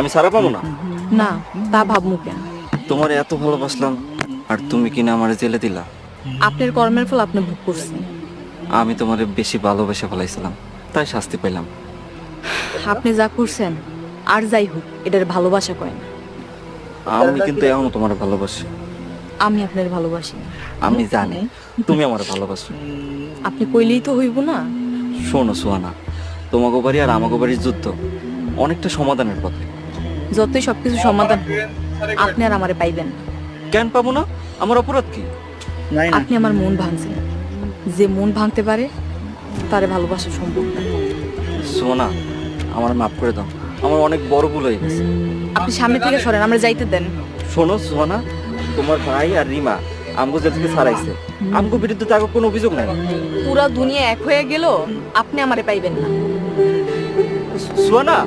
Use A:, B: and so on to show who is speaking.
A: আমি সারা পাবো না?
B: না, তা ভাবমু কেন?
A: তোমার এত ভালোবাসলাম আর তুমি কিনা আমার জেলে দিলা।
B: আপনার কর্মের ফল আপনি ভোগ করছেন।
A: আমি তোমার বেশি ভালোবেসে ফেলাইছিলাম, তাই শাস্তি পেলাম।
B: আপনি যা করছেন আর যাই হোক, এটার ভালোবাসা কয় না।
A: আমি কিন্তু এখনো তোমার ভালোবাসি।
B: আমি আপনার ভালোবাসি না।
A: আমি জানি তুমি আমার ভালোবাসো।
B: আপনি কইলেই তো হইব না।
A: শোনো সোহানা, তোমাকে বাড়ি আর আমাকে বাড়ির যুদ্ধ অনেকটা সমাধানের পথে।
B: যতই সবকিছু সমাধান হোক, আপনি আর আমারে পাইবেন না।
A: কেন পাবো না? আমার অপরাধ কি?
B: আপনি আমার মন ভাঙছেন। যে মন ভাঙতে পারে তারে ভালোবাসা সম্ভব না।
A: সোহানা, আমার মাফ করে দাও, আমার অনেক বড় ভুল হয়ে গেছে।
B: আপনি সামনে থেকে সরেন, আমরা যাইতে দেন।
A: শোনো সোহানা, তোমার ভাই আর রিমা আমগো জেল থেকে ছাড়াইছে। আমগো বিরুদ্ধে তাকে কোনো অভিযোগ নাই।
B: পুরা দুনিয়া এক হয়ে গেল, আপনি আমারে পাইবেন না।
A: সোহানা,